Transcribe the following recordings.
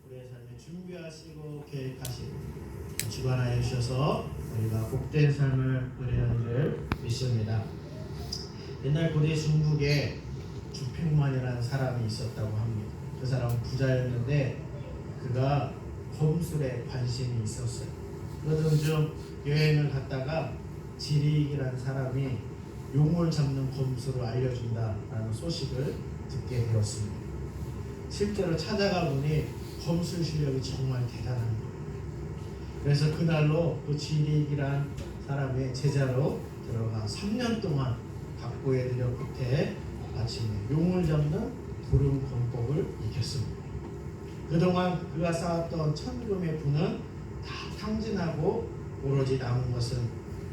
우리의 삶을 준비하시고 계획하시고 주관하여 주셔서 우리가 복된 삶을 누리는 줄 믿습니다. 옛날 고대 중국에 주팽만이라는 사람이 있었다고 합니다. 그 사람은 부자였는데 그가 검술에 관심이 있었어요. 그러던 중 여행을 갔다가 지리익이라는 사람이 용을 잡는 검술을 알려준다라는 소식을 듣게 되었습니다. 실제로 찾아가 보니 검술 실력이 정말 대단한 거예요. 그래서 그날로 그 지리익이라는 사람의 제자로 들어가 3년 동안 각고해드려 끝에 마침내 용을 잡는 도lum검법을 익혔습니다. 그동안 그가 쌓았던 천금의 부는 다 탕진하고 오로지 남은 것은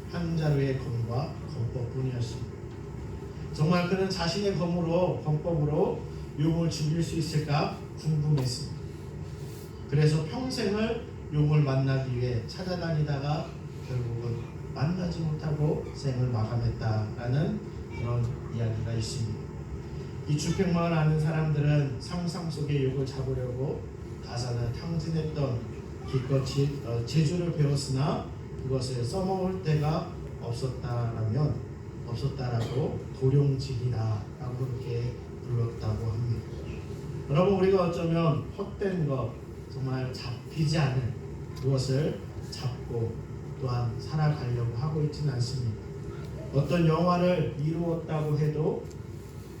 한 자루의 검과 검법뿐이었습니다. 정말 그는 자신의 검법으로 용을 죽일 수 있을까 궁금했습니다. 그래서 평생을 용을 만나기 위해 찾아다니다가 결국은 만나지 못하고 생을 마감했다라는 그런 이야기가 있습니다. 이 주팽만을 아는 사람들은 상상 속에 용을 잡으려고 가사는 탕진했던 기껏 재주를 배웠으나 그것을 써먹을 때가 없었다라고 도룡질이다라고 그렇게 불렀다고 합니다. 여러분, 우리가 어쩌면 헛된 것, 정말 잡히지 않을 그것을 잡고 또한 살아가려고 하고 있지는 않습니다. 어떤 영화를 이루었다고 해도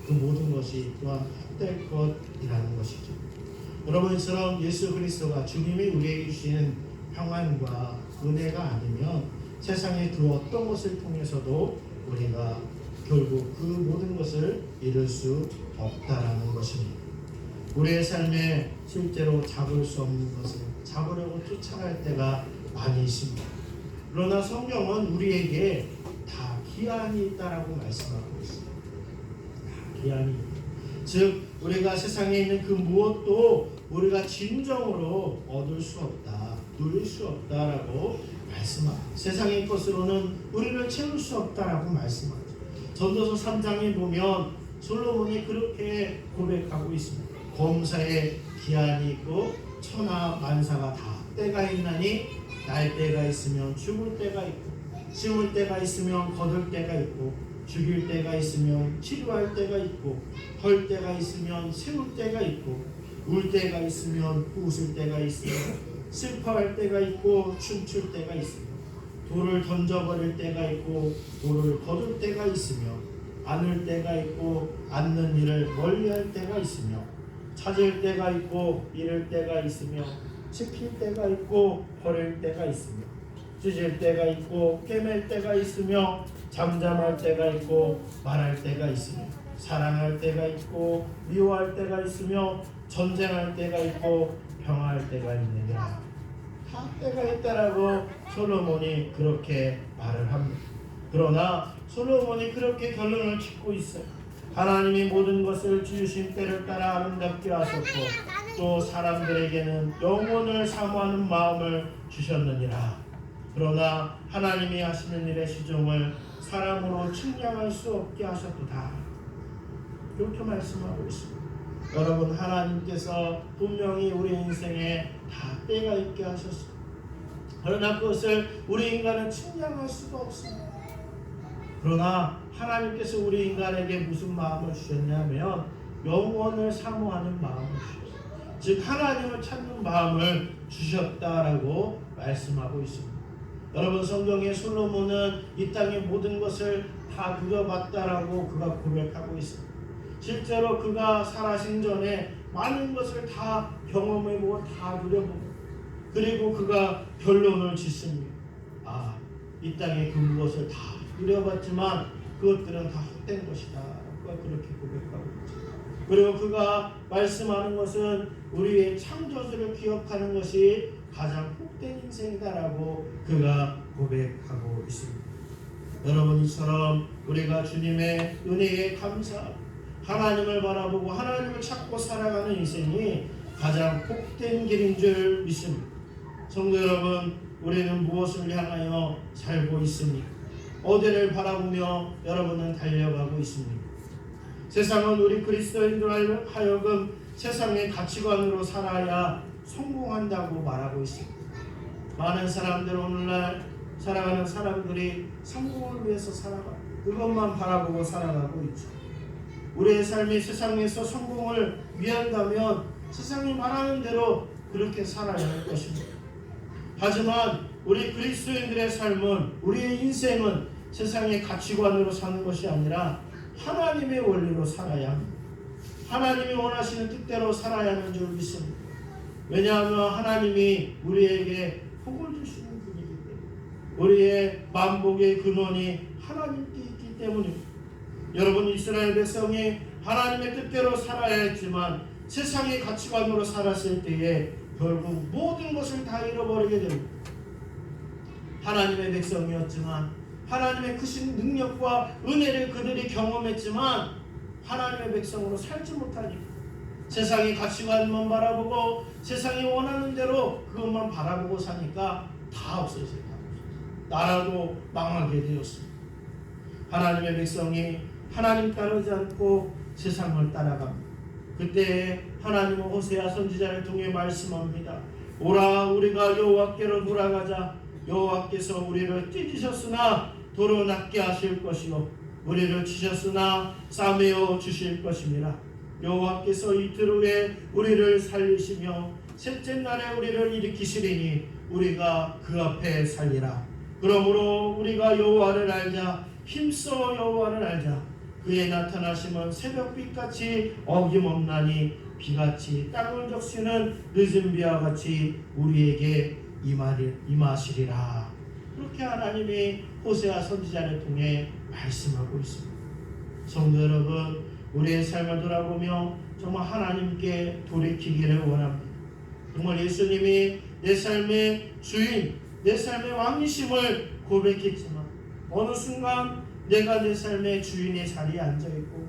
그 모든 것이 또한 헛될 것이라는 것이죠. 여러분처럼 예수 그리스도가 주님이 우리에게 주시는 평안과 은혜가 아니면 세상의 그 어떤 것을 통해서도 우리가 결국 그 모든 것을 이룰 수 없다라는 것입니다. 우리의 삶에 실제로 잡을 수 없는 것을 잡으려고 쫓아갈 때가 많이 있습니다. 그러나 성경은 우리에게 다 기한이 있다라고 말씀하고 있습니다. 다 기한이 있다. 즉 우리가 세상에 있는 그 무엇도 우리가 진정으로 얻을 수 없다, 누릴 수 없다라고 말씀합니다. 세상의 것으로는 우리를 채울 수 없다라고 말씀하죠. 전도서 3장에 보면 솔로몬이 그렇게 고백하고 있습니다. 범사에 기한이 있고 천하 만사가 다 때가 있나니 날 때가 있으면 죽을 때가 있고 심을 때가 있으면 거둘 때가 있고 죽일 때가 있으면 치료할 때가 있고 헐 때가 있으면 세울 때가 있고 울 때가 있으면 웃을 때가 있으며 슬퍼할 때가 있고 춤출 때가 있으며 돌을 던져버릴 때가 있고 돌을 거둘 때가 있으며 안을 때가 있고 앉는 일을 멀리할 때가 있으며 찾을 때가 있고 잃을 때가 있으며 지킬 때가 있고 버릴 때가 있으며 찢을 때가 있고 꿰맬 때가 있으며 잠잠할 때가 있고 말할 때가 있으며 사랑할 때가 있고 미워할 때가 있으며 전쟁할 때가 있고 평화할 때가 있느니라. 다 때가 있다라고 솔로몬이 그렇게 말을 합니다. 그러나 솔로몬이 그렇게 결론을 짓고 있어요. 하나님이 모든 것을 지으신 때를 따라 아름답게 하셨고 또 사람들에게는 영원을 사모하는 마음을 주셨느니라. 그러나 하나님이 하시는 일의 시종을 사람으로 측량할 수 없게 하셨도다. 이렇게 말씀하고 있습니다. 여러분, 하나님께서 분명히 우리 인생에 다 때가 있게 하셨습니다. 그러나 그것을 우리 인간은 측량할 수가 없습니다. 그러나 하나님께서 우리 인간에게 무슨 마음을 주셨냐면 영원을 사모하는 마음을 주셨습니다. 즉 하나님을 찾는 마음을 주셨다라고 말씀하고 있습니다. 여러분, 성경의 솔로몬은 이 땅의 모든 것을 다 누려봤다라고 그가 고백하고 있습니다. 실제로 그가 살아신 전에 많은 것을 다 경험해보고 다 누려보고 그리고 그가 결론을 짓습니다. 이 땅의 그 무엇을 다 누려봤지만 그것들은 다 헛된 것이다. 그가 그렇게 고백하고 있죠. 그리고 그가 말씀하는 것은 우리의 창조주를 기억하는 것이 가장 복된 인생이다라고 그가 고백하고 있습니다. 여러분, 이처럼 우리가 주님의 은혜에 감사하고 하나님을 바라보고 하나님을 찾고 살아가는 인생이 가장 복된 길인 줄 믿습니다. 성도 여러분, 우리는 무엇을 향하여 살고 있습니까? 어디를 바라보며 여러분은 달려가고 있습니까? 세상은 우리 그리스도인들 하여금 세상의 가치관으로 살아야 성공한다고 말하고 있습니다. 많은 사람들, 오늘날 살아가는 사람들이 성공을 위해서 살아가 그것만 바라보고 살아가고 있죠. 우리의 삶이 세상에서 성공을 위한다면 세상이 말하는 대로 그렇게 살아야 할 것입니다. 하지만 우리 그리스도인들의 삶은, 우리의 인생은 세상의 가치관으로 사는 것이 아니라 하나님의 원리로 살아야 합니다. 하나님이 원하시는 뜻대로 살아야 하는 줄 믿습니다. 왜냐하면 하나님이 우리에게 복을 주시는 분이기 때문에, 우리의 만복의 근원이 하나님께 있기 때문입니다. 여러분, 이스라엘 백성이 하나님의 뜻대로 살아야 했지만 세상의 가치관으로 살았을 때에 결국 모든 것을 다 잃어버리게 됩니다. 하나님의 백성이었지만, 하나님의 크신 능력과 은혜를 그들이 경험했지만 하나님의 백성으로 살지 못하니까 세상의 가치관만 바라보고 세상이 원하는 대로 그것만 바라보고 사니까 다 없어졌어요. 나라도 망하게 되었습니다. 하나님의 백성이 하나님 따르지 않고 세상을 따라갑니다. 그때 하나님은 호세아 선지자를 통해 말씀합니다. 오라, 우리가 여호와께로 돌아가자. 여호와께서 우리를 찢으셨으나 도로 낫게 하실 것이요 우리를 치셨으나 싸매어 주실 것입니다. 여호와께서 이틀 후에 우리를 살리시며 셋째 날에 우리를 일으키시리니 우리가 그 앞에 살리라. 그러므로 우리가 여호와를 알자. 힘써 여호와를 알자. 그의 나타나심은 새벽빛같이 어김없나니 비같이 땅을 적시는 늦은 비와 같이 우리에게 임하시리라. 그렇게 하나님이 호세아 선지자를 통해 말씀하고 있습니다. 성도 여러분, 우리의 삶을 돌아보며 정말 하나님께 돌이키기를 원합니다. 정말 예수님이 내 삶의 주인, 내 삶의 왕이심을 고백했지만 어느 순간 내가 내 삶의 주인의 자리에 앉아있고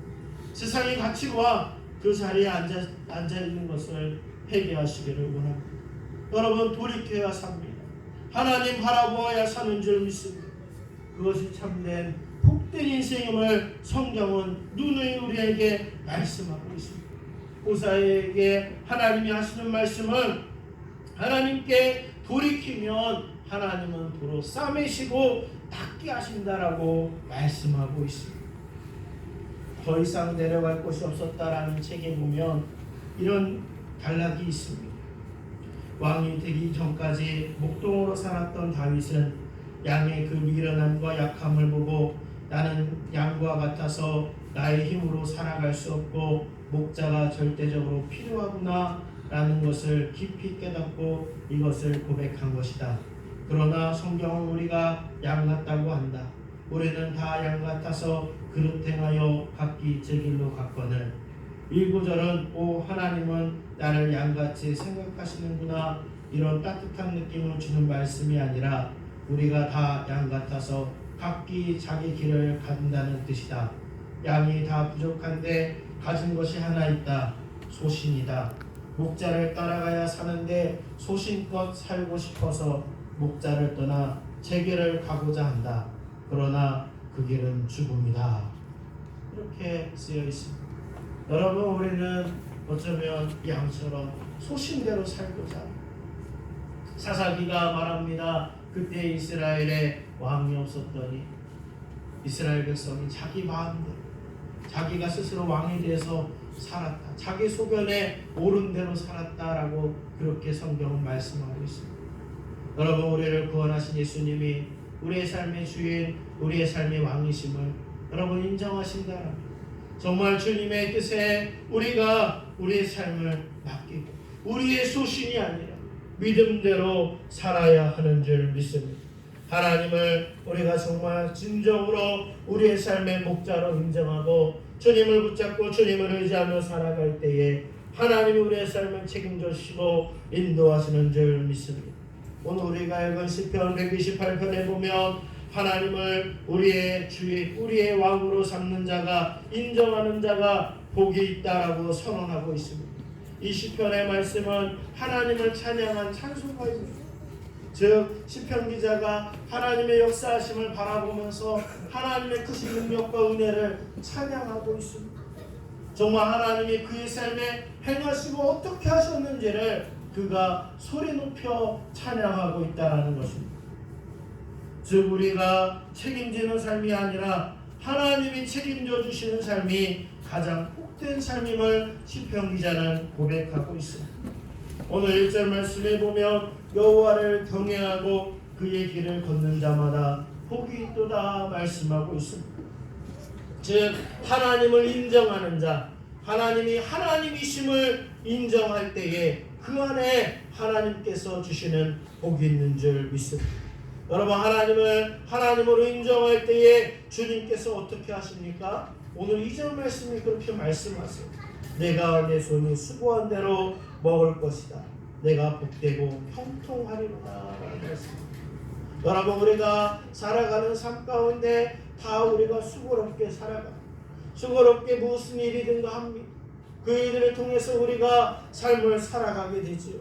세상의 가치와 그 자리에 앉아있는 것을 회개하시기를 원합니다. 여러분, 돌이켜야 삽니다. 하나님 바라보아야 사는 줄 믿습니다. 그것이 참된 복된 인생임을 성경은 누누이 우리에게 말씀하고 있습니다. 호세아에게 하나님이 하시는 말씀은 하나님께 돌이키면 하나님은 도로 싸매시고 닦게 하신다라고 말씀하고 있습니다. 더 이상 내려갈 곳이 없었다라는 책에 보면 이런 단락이 있습니다. 왕이 되기 전까지 목동으로 살았던 다윗은 양의 그 미련함과 약함을 보고 나는 양과 같아서 나의 힘으로 살아갈 수 없고 목자가 절대적으로 필요하구나 라는 것을 깊이 깨닫고 이것을 고백한 것이다. 그러나 성경은 우리가 양 같다고 한다. 우리는 다 양 같아서 그릇 행하여 각기 제 길로 갔거늘. 이 구절은 오, 하나님은 나를 양같이 생각하시는구나, 이런 따뜻한 느낌을 주는 말씀이 아니라 우리가 다 양 같아서 각기 자기 길을 간다는 뜻이다. 양이 다 부족한데 가진 것이 하나 있다. 소신이다. 목자를 따라가야 사는데 소신껏 살고 싶어서 목자를 떠나 제 길을 가고자 한다. 그러나 그 길은 죽음이다. 이렇게 쓰여 있습니다. 여러분, 우리는 어쩌면 양처럼 소신대로 살고자 합니다. 사사기가 말합니다. 그때 이스라엘에 왕이 없었더니 이스라엘 백성이 자기 마음대로 자기가 스스로 왕이 돼서 살았다. 자기 소견에 옳은 대로 살았다라고 그렇게 성경은 말씀하고 있습니다. 여러분, 우리를 구원하신 예수님이 우리의 삶의 주인, 우리의 삶의 왕이심을 여러분 인정하신다라면 정말 주님의 뜻에 우리가 우리의 삶을 맡기고 우리의 소신이 아니라 믿음대로 살아야 하는 줄 믿습니다. 하나님을 우리가 정말 진정으로 우리의 삶의 목자로 인정하고 주님을 붙잡고 주님을 의지하며 살아갈 때에 하나님이 우리의 삶을 책임져 주시고 인도하시는 줄 믿습니다. 오늘 우리가 읽은 시편 128편에 보면 하나님을 우리의 주인, 우리의 왕으로 삼는 자가, 인정하는 자가 복이 있다라고 선언하고 있습니다. 이 시편의 말씀은 하나님을 찬양한 찬송가입니다. 즉 시편 기자가 하나님의 역사하심을 바라보면서 하나님의 크신 능력과 은혜를 찬양하고 있습니다. 정말 하나님이 그의 삶에 행하시고 어떻게 하셨는지를 그가 소리 높여 찬양하고 있다는 것입니다. 즉 우리가 책임지는 삶이 아니라 하나님이 책임져 주시는 삶이 가장 복된 삶임을 시편 기자는 고백하고 있습니다. 오늘 1절 말씀에 보면 여호와를 경외하고 그의 길을 걷는 자마다 복이 있도다 말씀하고 있습니다. 즉 하나님을 인정하는 자, 하나님이 하나님이심을 인정할 때에 그 안에 하나님께서 주시는 복이 있는 줄 믿습니다. 여러분, 하나님을 하나님으로 인정할 때에 주님께서 어떻게 하십니까? 오늘 2절 말씀이 그렇게 말씀하세요. 내가 내 손이 수고한 대로 먹을 것이다. 내가 복되고 형통하리로다. 여러분, 우리가 살아가는 삶 가운데 다 우리가 수고롭게 살아가. 수고롭게 무슨 일이든가 합니다. 그 일을 통해서 우리가 삶을 살아가게 되지요.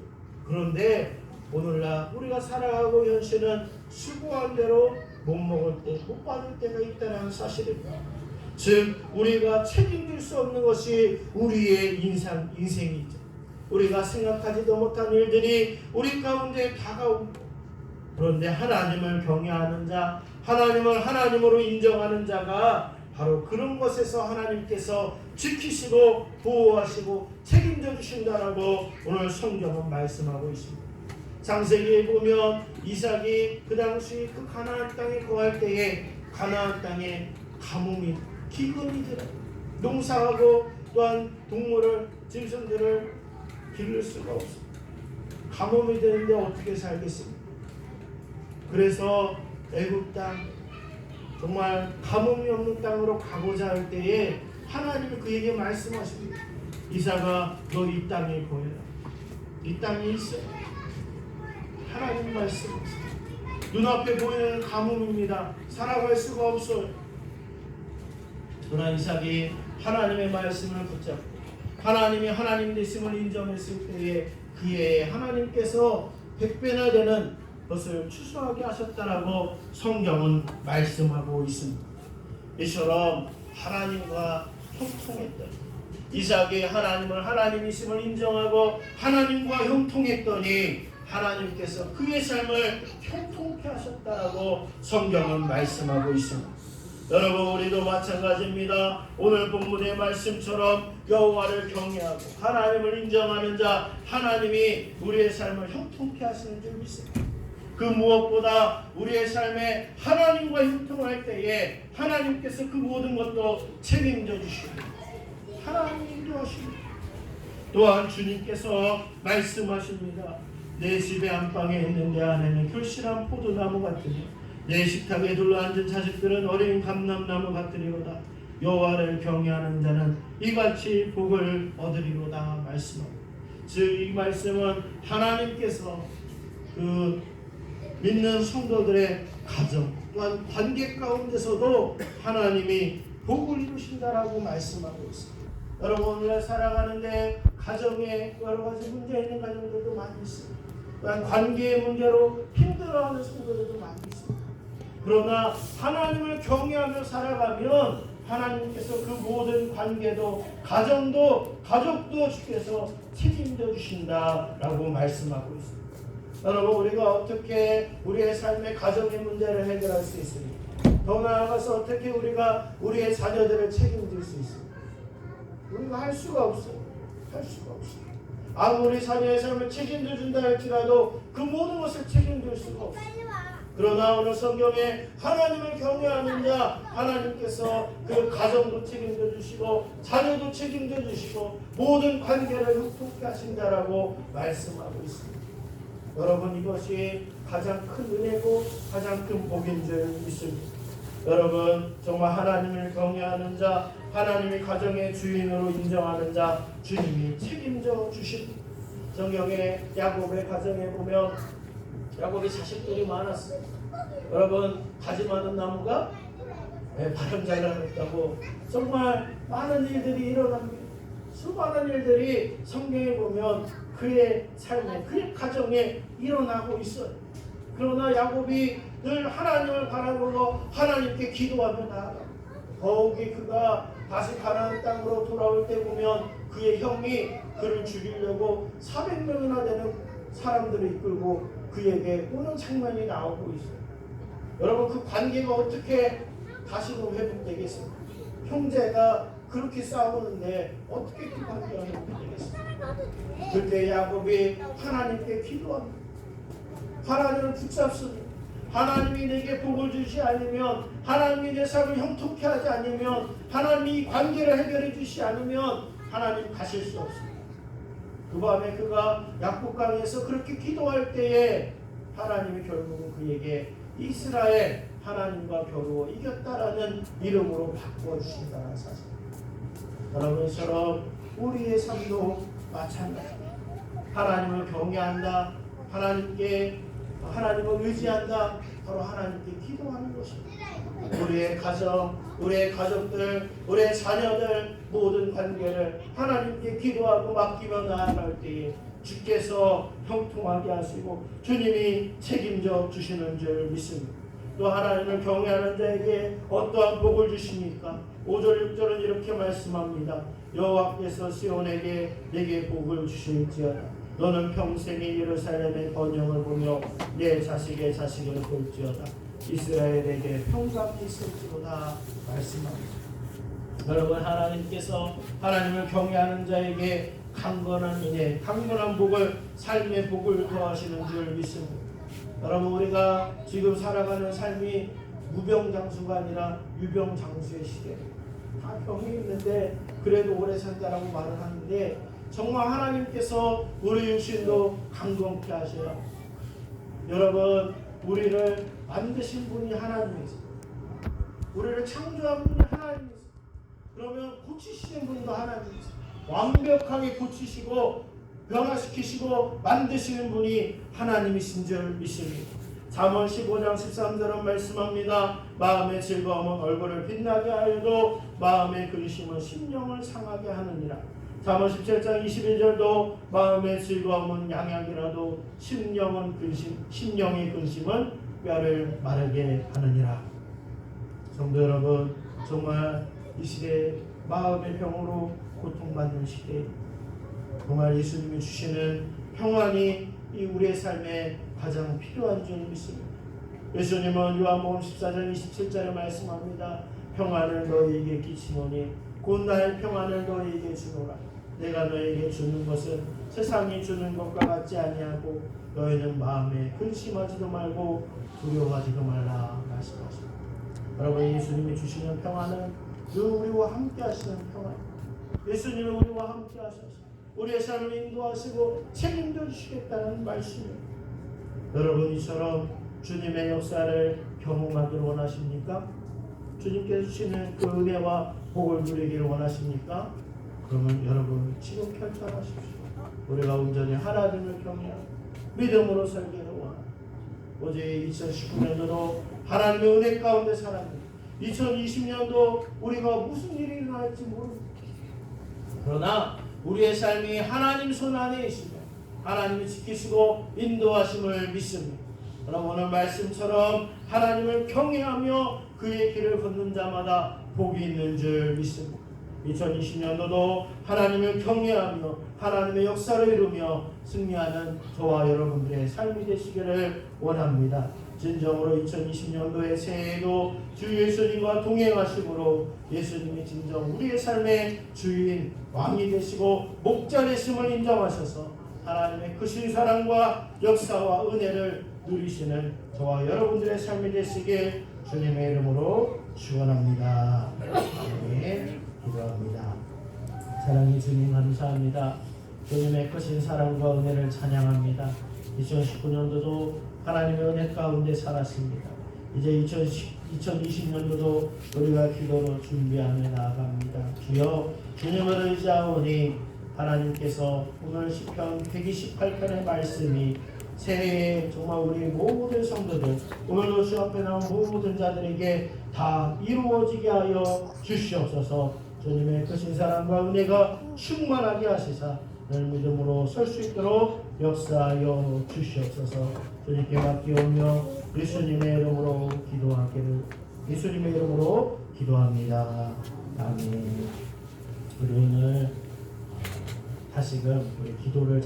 그런데 오늘날 우리가 살아가고 현실은 수고한 대로 못 먹을 때, 못 받을 때가 있다는 사실입니다. 즉 우리가 책임질 수 없는 것이 우리의 인생이죠. 우리가 생각하지도 못한 일들이 우리 가운데 다가옵니다. 그런데 하나님을 경외하는 자, 하나님을 하나님으로 인정하는 자가 바로 그런 것에서 하나님께서 지키시고 보호하시고 책임져 주신다라고 오늘 성경은 말씀하고 있습니다. 창세기에 보면 이삭이 그 당시 그 가나안 땅에 거할 때에 가나안 땅에 가뭄이 기근이 들어 농사하고 또한 동물을 짐승들을 기를 수가 없습니다. 가뭄이 되는데 어떻게 살겠습니까? 그래서 애굽 땅 정말 가뭄이 없는 땅으로 가고자 할 때에 하나님이 그에게 말씀하십니다. 이삭아 너 이 땅에 거해라. 이 땅에 있어. 하나님 말씀하세요. 눈앞에 보이는 가뭄입니다. 살아갈 수가 없어요. 그러나 이삭이 하나님의 말씀을 붙잡고 하나님이 하나님 되심을 인정했을 때에 그의 하나님께서 100배나 되는 것을 추수하게 하셨다라고 성경은 말씀하고 있습니다. 이처럼 하나님과 형통했던 이삭이 하나님을 하나님이심을 인정하고 하나님과 형통했더니 하나님께서 그의 삶을 형통케 하셨다라고 성경은 말씀하고 있습니다. 여러분, 우리도 마찬가지입니다. 오늘 본문의 말씀처럼 여호와를 경외하고 하나님을 인정하는 자, 하나님이 우리의 삶을 형통케 하시는 줄 믿습니다. 그 무엇보다 우리의 삶에 하나님과 형통할 때에 하나님께서 그 모든 것도 책임져 주십니다. 하나님이 인도하십니다. 또한 주님께서 말씀하십니다. 내 집의 안방에 있는 내 아내는 결실한 포도나무 같으니 내 식탁에 둘러앉은 자식들은 어린 감람나무 같으리로다. 여호와를 경외하는 자는 이같이 복을 얻으리로다 말씀하고, 즉 이 말씀은 하나님께서 그 믿는 성도들의 가정 또한 관계 가운데서도 하나님이 복을 이루신다라고 말씀하고 있습니다. 여러분, 오늘 살아가는데 가정에 여러 가지 문제 있는 가정들도 많이 있습니다. 또한 관계의 문제로 힘들어하는 성도들도 많이 있습니다. 그러나 하나님을 경외하며 살아가면 하나님께서 그 모든 관계도 가정도 가족도 주께서 책임져 주신다라고 말씀하고 있습니다. 여러분, 우리가 어떻게 우리의 삶의 가정의 문제를 해결할 수 있습니까? 더 나아가서 어떻게 우리가 우리의 자녀들을 책임질 수 있습니까? 우리가 할 수가 없어요. 할 수가 없어요. 아무리 자녀의 삶을 책임져 준다 할지라도 그 모든 것을 책임질 수가 없어요. 그러나 오늘 성경에 하나님을 경외하는 자, 하나님께서 그 가정도 책임져 주시고 자녀도 책임져 주시고 모든 관계를 형통케 하신다라고 말씀하고 있습니다. 여러분, 이것이 가장 큰 은혜고 가장 큰 복인 줄 믿습니다. 여러분, 정말 하나님을 경외하는 자, 하나님이 가정의 주인으로 인정하는 자, 주님이 책임져 주십니다. 성경에 야곱의 가정에 보면 야곱이 자식들이 많았어요. 여러분, 가지 많은 나무가 바람 잘 나갔다고 정말 많은 일들이 일어납니다. 수많은 일들이 성경에 보면 그의 삶에, 그의 가정에 일어나고 있어요. 그러나 야곱이 늘 하나님을 바라보고 하나님께 기도하며 나아가. 더욱이 그가 다시 가나안 땅으로 돌아올 때 보면 그의 형이 그를 죽이려고 400명이나 되는 사람들을 이끌고 그에게 오는 장면이 나오고 있어요. 여러분, 그 관계가 어떻게 다시금 회복되겠습니까? 형제가 그렇게 싸우는데 어떻게 그 관계가 회복되겠습니까? 그때 야곱이 하나님께 기도합니다. 하나님을 붙잡습니다. 하나님이 내게 복을 주시 않으면, 하나님이 내 삶을 형통케 하지 않으면, 하나님이 이 관계를 해결해 주시 않으면 하나님 가실 수 없습니다. 그 밤에 그가 약복강에서 그렇게 기도할 때에 하나님이 결국은 그에게 이스라엘, 하나님과 겨루어 이겼다라는 이름으로 바꿔주신다는 사실. 여러분처럼 우리의 삶도 마찬가지입니다. 하나님을 경외한다, 하나님을 의지한다, 바로 하나님께 기도하는 것입니다. 우리의 가정, 우리의 가족들, 우리의 자녀들 모든 관계를 하나님께 기도하고 맡기며 나아갈 때에 주께서 형통하게 하시고 주님이 책임져 주시는 줄 믿습니다. 또 하나님을 경외하는 자에게 어떠한 복을 주십니까? 5절 6절은 이렇게 말씀합니다. 여호와께서 시온에게 내게 복을 주실지어다. 너는 평생이 예루살렘의 번영을 보며 내 자식의 자식을 볼지어다. 이스라엘에게 평강이 있을지로다 말씀합니다. 여러분, 하나님께서 하나님을 경외하는 자에게 강건한 은혜, 강건한 복을, 삶의 복을 더하시는 줄 믿습니다. 여러분, 우리가 지금 살아가는 삶이 무병장수가 아니라 유병장수의 시대입니다. 다 병이 있는데 그래도 오래 산다라고 말을 하는데, 정말 하나님께서 우리 육신도 강건케 하셔요. 여러분, 우리를 만드신 분이 하나님이세요. 우리를 창조한 분이 하나님이세요. 그러면 고치시는 분도 하나님이세요. 완벽하게 고치시고 변화시키시고 만드시는 분이 하나님이신 줄 믿습니다. 잠언 15장 13절은 말씀합니다. 마음의 즐거움은 얼굴을 빛나게 하여도 마음의 근심은 심령을 상하게 하느니라. 잠언 17장 21절도 마음의 즐거움은 양약이라도 심령의 근심은 뼈를 마르게 하느니라. 성도 여러분, 정말 이 시대 마음의 병으로 고통받는 시대, 정말 예수님이 주시는 평안이 이 우리의 삶에 가장 필요한 줄 믿습니다. 예수님은 요한복음 14장 27절에 말씀합니다. 평안을 너희에게 끼치노니 곧 나의 평안을 너희에게 주노라. 내가 너희에게 주는 것은 세상이 주는 것과 같지 아니하고 너희는 마음에 근심하지도 말고 두려워하지도 말라 말씀하십니다. 여러분, 예수님이 주시는 평안은 늘 우리와 함께 하시는 평안. 예수님은 우리와 함께 하셔서 우리의 삶을 인도하시고 책임져 주시겠다는 말씀입니다. 여러분, 이처럼 주님의 역사를 경험하기를 원하십니까? 주님께서 주시는 그 은혜와 복을 누리기를 원하십니까? 그러면 여러분, 지금 결단하십시오. 우리가 온전히 하나님을 경외하고 믿음으로 살기를 원합니다. 어제 2019년도도 하나님의 은혜 가운데 살았습니다. 2020년도 우리가 무슨 일이 일어날지 모릅니다. 그러나 우리의 삶이 하나님 손 안에 있으며 하나님이 지키시고 인도하심을 믿습니다. 그럼 오늘 말씀처럼 하나님을 경외하며 그의 길을 걷는 자마다 복이 있는 줄 믿습니다. 2020년도도 하나님을 경외하며 하나님의 역사를 이루며 승리하는 저와 여러분들의 삶이 되시기를 원합니다. 진정으로 2020년도의 새해에도 주 예수님과 동행하심으로 예수님이 진정 우리의 삶의 주인, 왕이 되시고 목자 되심을 인정하셔서 하나님의 크신 사랑과 역사와 은혜를 누리시는 저와 여러분들의 삶이 되시길 주님의 이름으로 축원합니다. 아멘. 기도합니다. 사랑의 주님, 감사합니다. 주님의 크신 사랑과 은혜를 찬양합니다. 2019년도도 하나님의 은혜 가운데 살았습니다. 이제 2020년도도 우리가 기도로 준비하며 나아갑니다. 주여, 주님을 의지하오니 하나님께서 오늘 시편 128편의 말씀이 새해에 정말 우리 모든 성도들, 오늘도 주 앞에 나온 모든 자들에게 다 이루어지게 하여 주시옵소서. 주님의 크신 사랑과 은혜가 충만하게 하시사 늘 믿음으로 설 수 있도록 역사하여 주시옵소서. 주님께 맡기오며 예수님의 이름으로 예수님의 이름으로 기도합니다. 아멘. 우리 오늘 다시금 우리 기도를